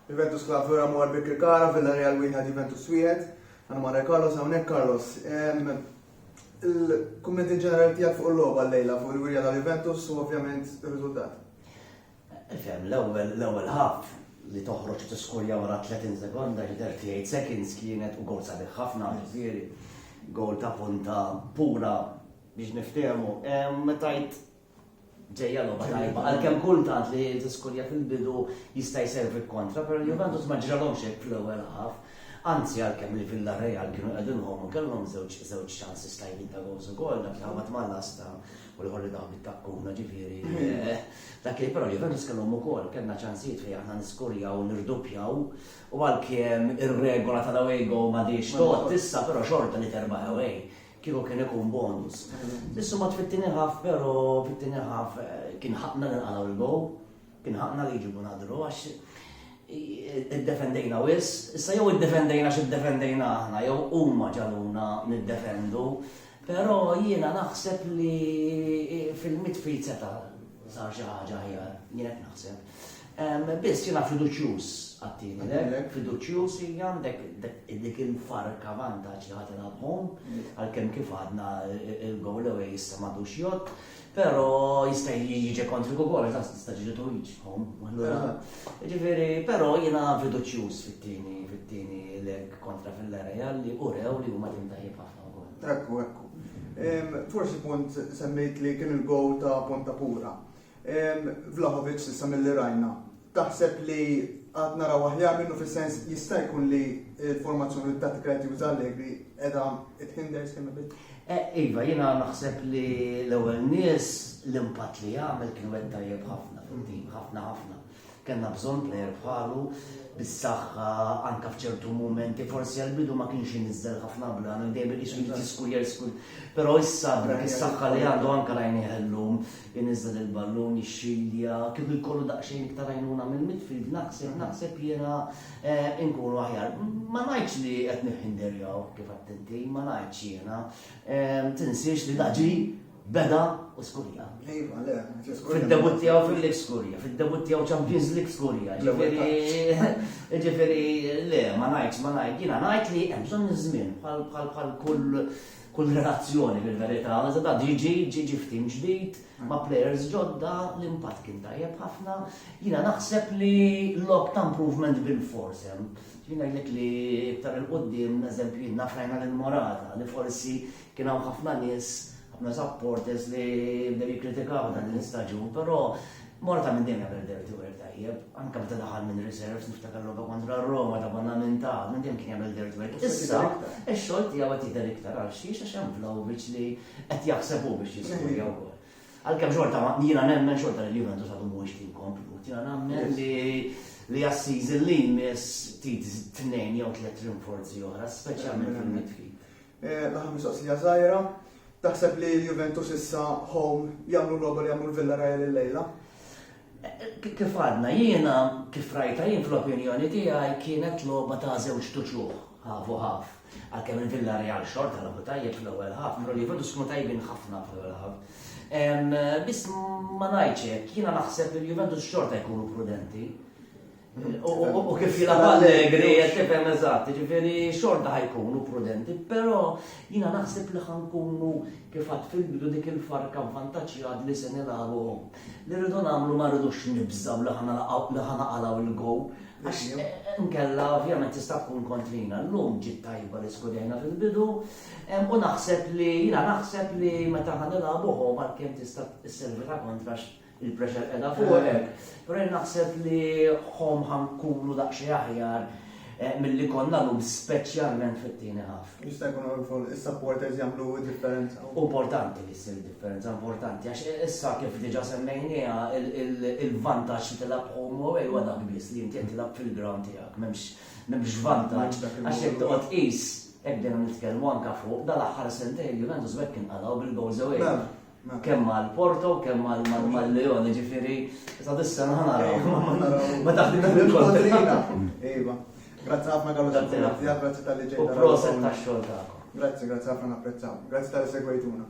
Juventus Club vera mor bikri kara, Villarreal wieħed Juventus wieħed. Għana marra Carlos, hawnhekk Carlos. Il-kummenti ġenerali tiegħek fuq il-logħba llejla fuq il-wirja tal-Juventus u ovvjament ir-riżultat. Fem, l-ewwel ħaf li toħroġ tiskurja wara 30 sekonda, 38 seconds kienet u gol sabiħ ħafna, ġifieri gol ta' punta pura biex niftehmu. Metajt ġejja logħba tajba, għalkemm kultant li tiskurja fil-bidu jista' jservi kontra, però Juventus ma ġralhomx hekk fl-ewwel ħaf. Anzi għalkemm li Villarreal kienu qegħdinhom u kellhom żewġ ċansis tajbin ta' gowls ukoll dak li ħabat mal-asta u li ħolli dawn bit-takkuna ġifieri. Dak li però Juventus kellhom ukoll kellna ċansijiet fejn aħna niskurjaw u nirdoppjaw u għalkemm ir-regola tal-away goal ma diex tot issa però xorta li terba' away kieku kien ikun bonus. Issu mat fit-tieni ħaf però fit-tieni ħaf kien ħaqna nilqgħu il-gowl, kien ħaqna li jġibu nadru għax id-defendejna wis, issa jew id-defendejna x'id-defendejna aħna, jew huma ġaluna niddefendu, però jiena naħseb li fil-midfield seta' sar xi ħaġa ħjar, jien qed naħseb. Biss jiena fiduċjuż għattini, fiduċjuż hija għandek dik il-farka vantaġġ li ħadd ilabhom, għalkemm kif għadna il-gowl away issa m'għadux jgħod, però jista' jiġi kontri ukoll tista' tiġi tuwiġ home. Ġifieri, però jiena fiduċjuż fit-tieni leg kontra Villarreal li urew li huma tim tajjeb ħafna wkoll. Ekku. Forsi punt semmejt li kien il-gowl ta' punta pura. Vlahovic issa milli rajna. Taħseb li għad naraw aħjar minnu fis-sens jista' jkun li l-formazzjoni tattika qed juża Allegri qiegħda tħinder skemma bit. Iva, jiena naħseb li l-ewwel nies l-impatt li jagħmel kien wed tajjeb ħafna fil-tim, ħafna. Kellna bżonn plejer bħalu bis-saħħa anke f'ċertu mumenti forsi għall-bidu ma kienx jinniżel ħafna blan dejjem isu jiskurja. Però issa dik is-saħħa li għandu anke rajni ħellum jinniżel il-ballun, jixxilja, kieku jkollu daqsxejn iktar għajnuna mill-midfield naħseb jiena inkunu aħjar. Ma ngħidx li qed nifħinderjaw kif qed inti, ma ngħidx jiena. Tinsiex li daġi beda u skurja. Fid-debut tiegħu fil-Lig skurja, fid-debut tiegħu Champions League skurja. Ġifieri le, ma ngħid, jiena ngħid li hemm bżonn iż-żmien bħal kull relazzjoni fil-verità. Iżda ġi ftim ġdid ma' players ġodda l-impatt kien tajjeb ħafna. Jiena naħseb li lok ta' improvement bil-fors hemm. Jiena ngħidlek li iktar il-qudiem eżempju nafrajna lil-Morata li forsi kien hawn ħafna nies ħafna supporters li bdew jikkritikaw dan l-istaġun, però Morata minn dejjem jagħmel dirty work tajjeb, anke meta daħal minn reserves niftakar logħba kontra Roma ta' Bonnamental, minn dejjem kien jagħmel dirty work. Issa x-xogħol tiegħu qed jidher iktar għal xiex għax hemm Vlahovic li qed jaħsebu biex jiskurja wkoll. Għalkemm xorta jiena nemmen xorta li Juventus għadu mhuwiex tim komplut, jiena nemmen li għas-season li jmiss tnejn jew tliet rinforzi oħra, speċjalment fil-midfield. L-aħħar mistoqsija żgħira. Taħseb li l-Juventus issa home jagħmlu l-logħba li jagħmlu l-Villarreal illejla? Kif għadna, jiena kif rajta jien fl-opinjoni tiegħi kienet logħba ta' żewġ tuċuħ, ħaf u ħaf. Għalkemm il-Villarreal xorta labu tajjeb fl-ewwel ħaf, però l-Juventus kienu tajbin ħafna fl-ewwel ħaf. Biss ma ngħidx hekk, jiena naħseb li l-Juventus xorta jkunu prudenti. U kif jilab Allegri, tifhem eżatt, ġifieri xorta ħajkunu prudenti, però jiena naħseb li ħankunu kif għad fil-bidu dik il-farka vantaġġi għad li se nilagħbu. Li rridu nagħmlu ma rridux nibżgħu li ħanaqalgħu il-gow. Għax nkella ovvjament tista' tkun kontrina. Llum ġiet tajba li skudjajna fil-bidu u naħseb li meta ħanilagħbuhom għalkemm tista' isservi ta' kontra il-pressure qiegħda fuqek. Però naħseb li hom ħankunu daqsxejn aħjar milli konna llum speċjalment fit-tieni ħaf. Jista' jkunu is-supporters jagħmlu differenza. Importanti li ssir differenza importanti għax issa kif diġà semmejniha il-vantaġġ li tilab home away huwa dak biss li inti qed tilab fil-ground tiegħek m'hemmx vantaġġ għax jekk toqgħod qis hekk dejjem nitkellmu anke fuq dal-aħħar sentejn Juventus bekk inqalgħu bil-goals away. Kemm mal-Porto, kemm mal-Leon, ġifieri sa dis-sena ħanaraw. Ma taħdimna bil-kontrina. Iva. Grazzi ħafna Carlos, grazzi tal-li ġejta. U proset tax-xogħol tagħkom. Grazzi ħafna napprezzaw. Grazzi tal-li segwejtuna.